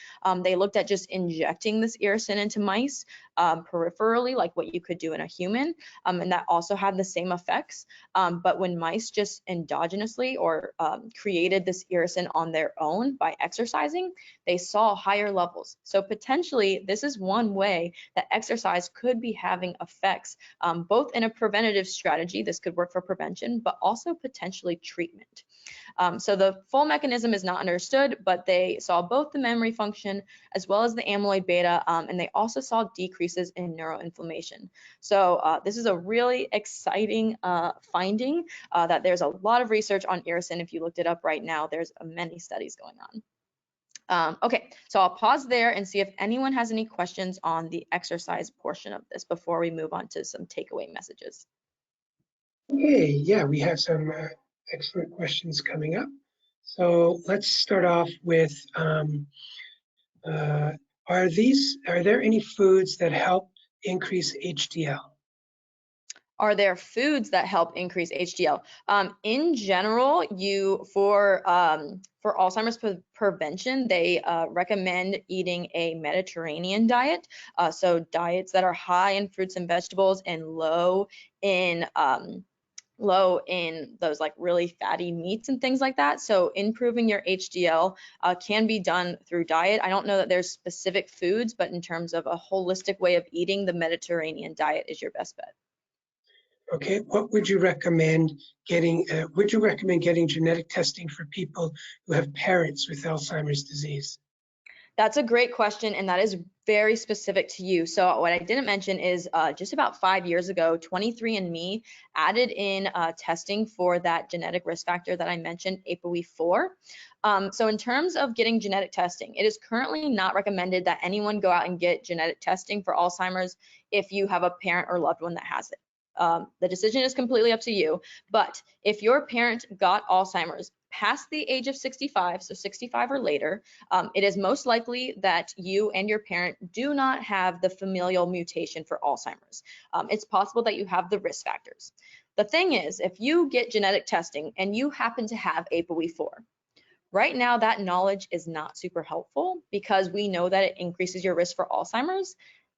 They looked at just injecting this irisin into mice peripherally, like what you could do in a human, and that also had the same effects. But when mice just endogenously or created this irisin on their own by exercising, they saw higher levels. So potentially, this is one way that exercise could be having effects, both in a preventative strategy, this could work for prevention, but also potentially treatment. So the full mechanism is not understood, but they saw both the memory function as well as the amyloid beta, and they also saw decreases in neuroinflammation. So this is a really exciting finding that there's a lot of research on irisin. If you looked it up right now, there's many studies going on. Okay, so I'll pause there and see if anyone has any questions on the exercise portion of this before we move on to some takeaway messages. Okay, yeah, we have some excellent questions coming up. So let's start off with, are there any foods that help increase HDL? Are there foods that help increase HDL? In general, for Alzheimer's prevention, they recommend eating a Mediterranean diet. So diets that are high in fruits and vegetables and low in those like really fatty meats and things like that. So improving your HDL can be done through diet. I don't know that there's specific foods, but in terms of a holistic way of eating, the Mediterranean diet is your best bet. Okay, what would you recommend getting? Would you recommend getting genetic testing for people who have parents with Alzheimer's disease? That's a great question, and that is very specific to you. So what I didn't mention is just about 5 years ago, 23andMe added in testing for that genetic risk factor that I mentioned, ApoE4. So in terms of getting genetic testing, it is currently not recommended that anyone go out and get genetic testing for Alzheimer's if you have a parent or loved one that has it. The decision is completely up to you, but if your parent got Alzheimer's past the age of 65, so 65 or later, it is most likely that you and your parent do not have the familial mutation for Alzheimer's. It's possible that you have the risk factors. The thing is, if you get genetic testing and you happen to have ApoE4, right now that knowledge is not super helpful because we know that it increases your risk for Alzheimer's.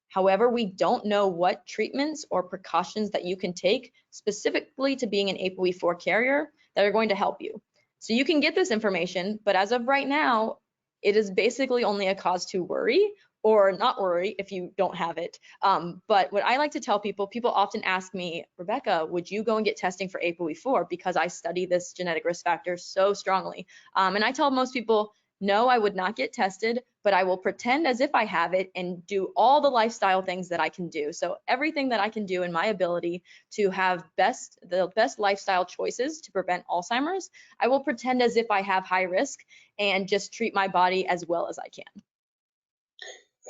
However, we don't know what treatments or precautions that you can take specifically to being an ApoE4 carrier that are going to help you. So you can get this information, but as of right now, it is basically only a cause to worry or not worry if you don't have it. But what I like to tell people often ask me, Rebecca, would you go and get testing for ApoE4 because I study this genetic risk factor so strongly? And I tell most people, no, I would not get tested, but I will pretend as if I have it and do all the lifestyle things that I can do. So everything that I can do in my ability to have the best lifestyle choices to prevent Alzheimer's, I will pretend as if I have high risk and just treat my body as well as I can.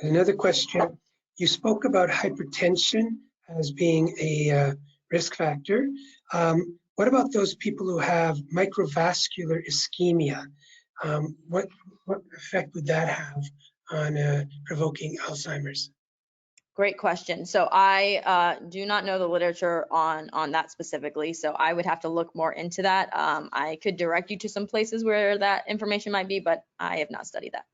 Another question, you spoke about hypertension as being a risk factor. What about those people who have microvascular ischemia? What effect would that have on provoking Alzheimer's? Great question. So I do not know the literature on that specifically, so I would have to look more into that. I could direct you to some places where that information might be, but I have not studied that.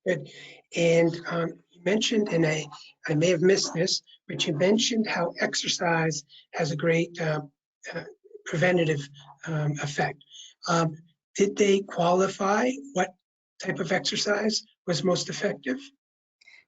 Good. And you mentioned, and I may have missed this, but you mentioned how exercise has a great preventative effect. Did they qualify what type of exercise was most effective?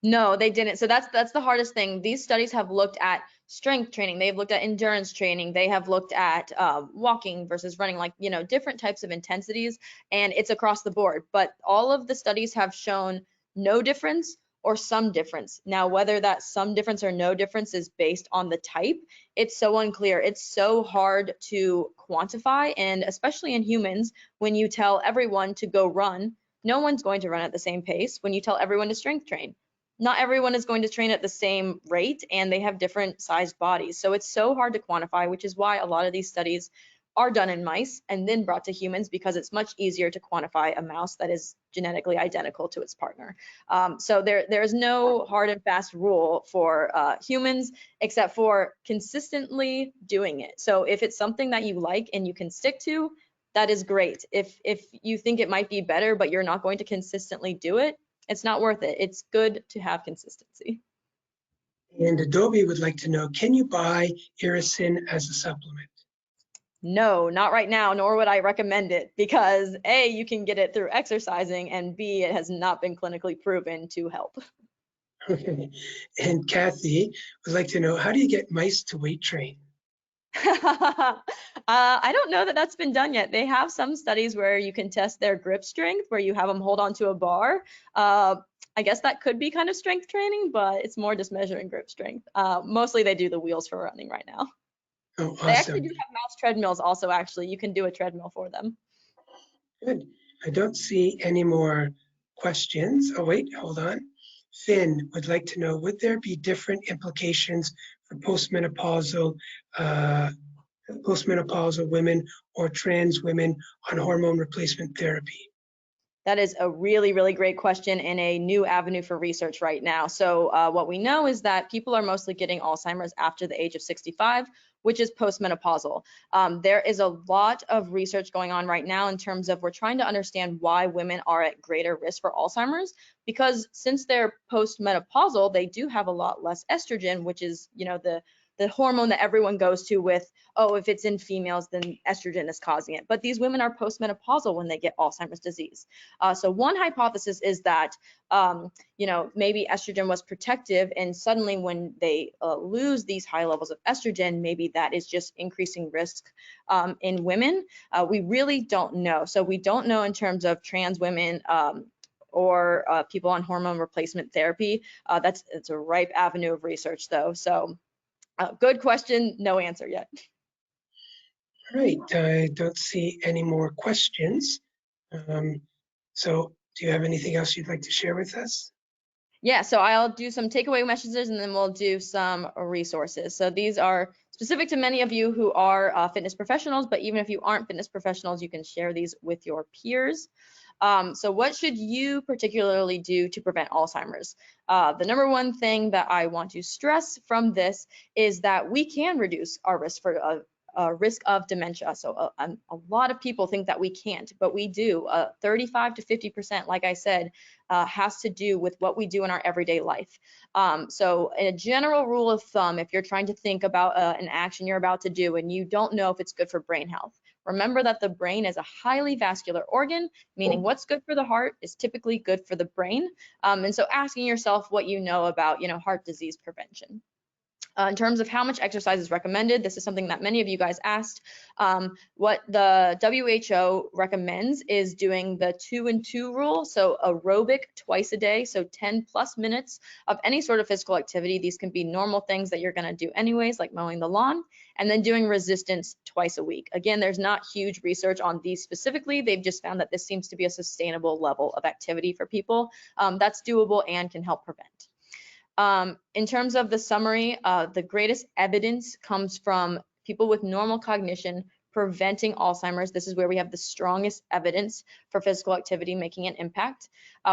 No, they didn't. So that's the hardest thing. These studies have looked at strength training. They've looked at endurance training. They have looked at walking versus running, like, different types of intensities, and it's across the board. But all of the studies have shown no difference or some difference. Now, whether that some difference or no difference is based on the type, it's so unclear. It's so hard to quantify, and especially in humans, when you tell everyone to go run, no one's going to run at the same pace. When you tell everyone to strength train, not everyone is going to train at the same rate, and they have different sized bodies. So it's so hard to quantify, which is why a lot of these studies are done in mice and then brought to humans, because it's much easier to quantify a mouse that is genetically identical to its partner. So there is no hard and fast rule for humans except for consistently doing it. So if it's something that you like and you can stick to, that is great. If you think it might be better, but you're not going to consistently do it, it's not worth it. It's good to have consistency. And Adobe would like to know, can you buy irisin as a supplement? No, not right now, nor would I recommend it, because A, you can get it through exercising, and B, it has not been clinically proven to help. Okay. And Kathy would like to know, how do you get mice to weight train? I don't know that that's been done yet. They have some studies where you can test their grip strength, where you have them hold onto a bar. I guess that could be kind of strength training, but it's more just measuring grip strength. Mostly they do the wheels for running right now. Oh, They actually awesome. do have mouse treadmills also, actually. You can do a treadmill for them. Good. I don't see any more questions. Oh, wait, hold on. Finn would like to know, would there be different implications for postmenopausal women or trans women on hormone replacement therapy? That is a really, really great question and a new avenue for research right now. So what we know is that people are mostly getting Alzheimer's after the age of 65, which is postmenopausal. There is a lot of research going on right now in terms of we're trying to understand why women are at greater risk for Alzheimer's, because since they're postmenopausal, they do have a lot less estrogen, which is, the hormone that everyone goes to with, oh, if it's in females, then estrogen is causing it. But these women are postmenopausal when they get Alzheimer's disease. So one hypothesis is that, maybe estrogen was protective, and suddenly when they lose these high levels of estrogen, maybe that is just increasing risk in women. We really don't know. So we don't know in terms of trans women or people on hormone replacement therapy. It's a ripe avenue of research, though. So good question, no answer yet. All right, I don't see any more questions. So do you have anything else you'd like to share with us? Yeah, so I'll do some takeaway messages and then we'll do some resources. So these are specific to many of you who are fitness professionals, but even if you aren't fitness professionals, you can share these with your peers. So what should you particularly do to prevent Alzheimer's? The number one thing that I want to stress from this is that we can reduce our risk for risk of dementia. So a lot of people think that we can't, but we do. 35 to 50%, like I said, has to do with what we do in our everyday life. So a general rule of thumb, if you're trying to think about an action you're about to do and you don't know if it's good for brain health, remember that the brain is a highly vascular organ, meaning what's good for the heart is typically good for the brain. And so asking yourself what you know about, heart disease prevention. In terms of how much exercise is recommended, this is something that many of you guys asked. What the WHO recommends is doing the 2 and 2 rule, so aerobic twice a day, so 10 plus minutes of any sort of physical activity. These can be normal things that you're going to do anyways, like mowing the lawn, and then doing resistance twice a week. Again, there's not huge research on these specifically. They've just found that this seems to be a sustainable level of activity for people that's doable and can help prevent. In terms of the summary, the greatest evidence comes from people with normal cognition preventing Alzheimer's. This is where we have the strongest evidence for physical activity making an impact.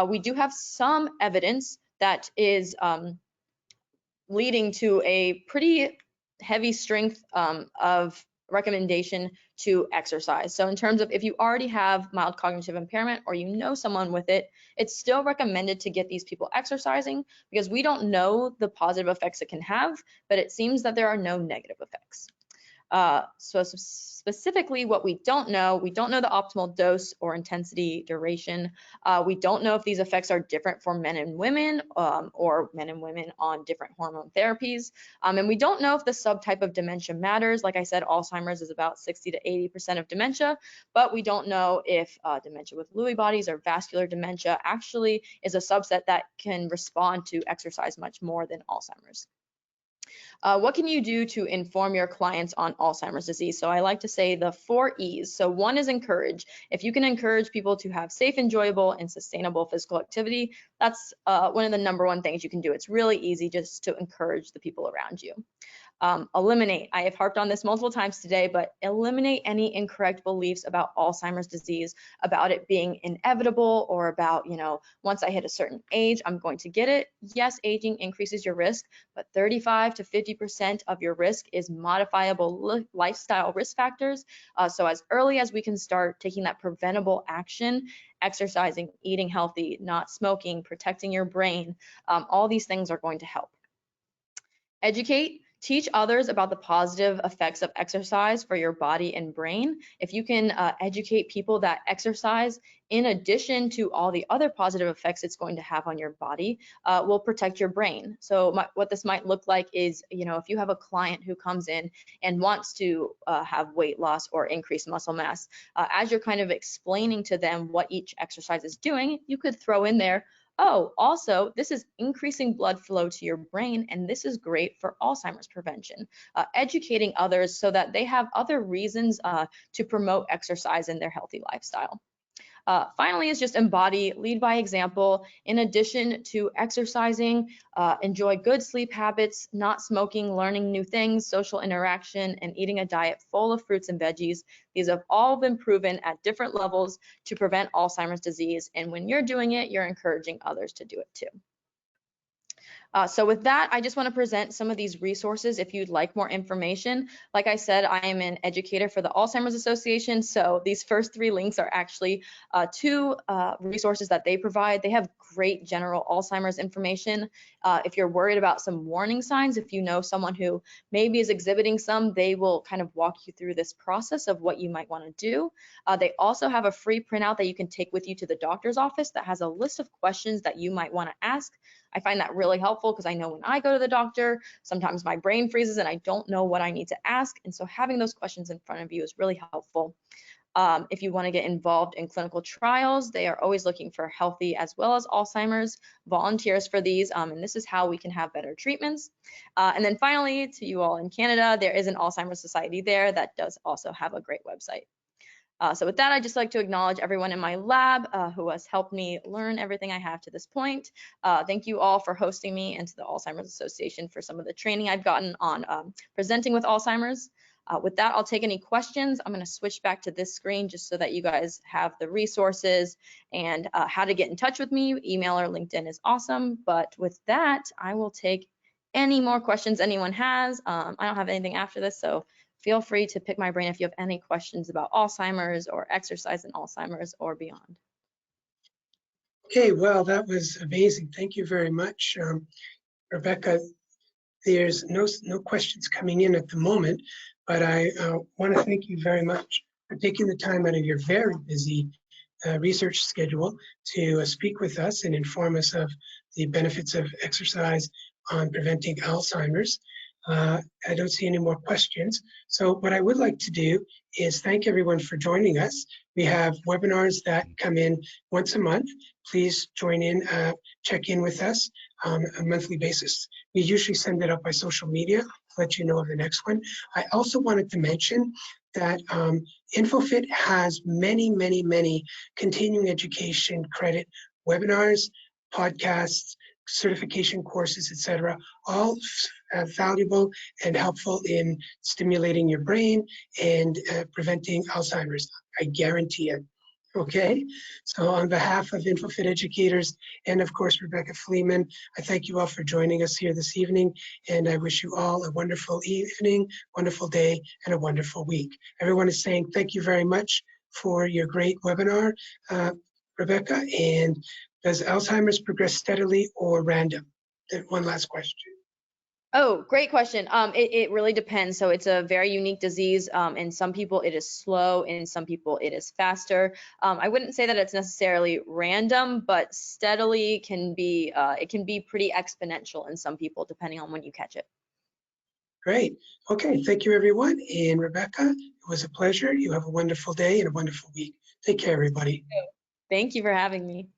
We do have some evidence that is leading to a pretty heavy strength of recommendation to exercise. So in terms of if you already have mild cognitive impairment or you know someone with it, it's still recommended to get these people exercising because we don't know the positive effects it can have, but it seems that there are no negative effects. So specifically what we don't know the optimal dose or intensity duration. We don't know if these effects are different for men and women or men and women on different hormone therapies. And we don't know if the subtype of dementia matters. Like I said, Alzheimer's is about 60 to 80% of dementia, but we don't know if dementia with Lewy bodies or vascular dementia actually is a subset that can respond to exercise much more than Alzheimer's. What can you do to inform your clients on Alzheimer's disease? So I like to say the 4 E's. So one is encourage. If you can encourage people to have safe, enjoyable, and sustainable physical activity, that's one of the number one things you can do. It's really easy just to encourage the people around you. Eliminate. I have harped on this multiple times today, but eliminate any incorrect beliefs about Alzheimer's disease, about it being inevitable or about, once I hit a certain age, I'm going to get it. Yes, aging increases your risk, but 35 to 50% of your risk is modifiable lifestyle risk factors. So as early as we can start taking that preventable action, exercising, eating healthy, not smoking, protecting your brain, all these things are going to help. Educate. Teach others about the positive effects of exercise for your body and brain. If you can educate people that exercise, in addition to all the other positive effects it's going to have on your body, will protect your brain. So what this might look like is, if you have a client who comes in and wants to have weight loss or increase muscle mass, as you're kind of explaining to them what each exercise is doing, you could throw in there, oh, also, this is increasing blood flow to your brain, and this is great for Alzheimer's prevention. Educating others so that they have other reasons to promote exercise in their healthy lifestyle. Finally is just embody, lead by example. In addition to exercising, enjoy good sleep habits, not smoking, learning new things, social interaction, and eating a diet full of fruits and veggies. These have all been proven at different levels to prevent Alzheimer's disease. And when you're doing it, you're encouraging others to do it too. So with that, I just want to present some of these resources if you'd like more information. Like I said, I am an educator for the Alzheimer's Association, so these first 3 links are actually 2 resources that they provide. They have great general Alzheimer's information. If you're worried about some warning signs, if you know someone who maybe is exhibiting some, they will kind of walk you through this process of what you might want to do. They also have a free printout that you can take with you to the doctor's office that has a list of questions that you might want to ask. I find that really helpful because I know when I go to the doctor, sometimes my brain freezes and I don't know what I need to ask. And so having those questions in front of you is really helpful. If you want to get involved in clinical trials, they are always looking for healthy as well as Alzheimer's volunteers for these, and this is how we can have better treatments. And then finally, to you all in Canada, there is an Alzheimer's Society there that does also have a great website. So with that, I'd just like to acknowledge everyone in my lab who has helped me learn everything I have to this point. Thank you all for hosting me, and to the Alzheimer's Association for some of the training I've gotten on presenting with Alzheimer's. With that, I'll take any questions. I'm going to switch back to this screen just so that you guys have the resources and how to get in touch with me. Email or LinkedIn is awesome. But with that, I will take any more questions anyone has. I don't have anything after this, so feel free to pick my brain if you have any questions about Alzheimer's or exercise in Alzheimer's or beyond. Okay, well, that was amazing. Thank you very much, Rebecca. There's no questions coming in at the moment, but I want to thank you very much for taking the time out of your very busy research schedule to speak with us and inform us of the benefits of exercise on preventing Alzheimer's. I don't see any more questions. So what I would like to do is thank everyone for joining us. We have webinars that come in once a month. Please join in, check in with us on a monthly basis. We usually send it out by social media to let you know of the next one. I also wanted to mention that InfoFit has many continuing education credit webinars, podcasts, certification courses, etc., all valuable and helpful in stimulating your brain and preventing Alzheimer's. I guarantee it. Okay, so on behalf of InfoFit educators and of course Rebecca Fleeman, I thank you all for joining us here this evening, and I wish you all a wonderful evening, wonderful day, and a wonderful week. Everyone is saying thank you very much for your great webinar, Rebecca. And does Alzheimer's progress steadily or random? One last question. Oh, great question. It really depends. So it's a very unique disease. In some people it is slow, in some people it is faster. I wouldn't say that it's necessarily random, but steadily can be, it can be pretty exponential in some people depending on when you catch it. Great. Okay, thank you everyone. And Rebecca, it was a pleasure. You have a wonderful day and a wonderful week. Take care, everybody. Thank you for having me.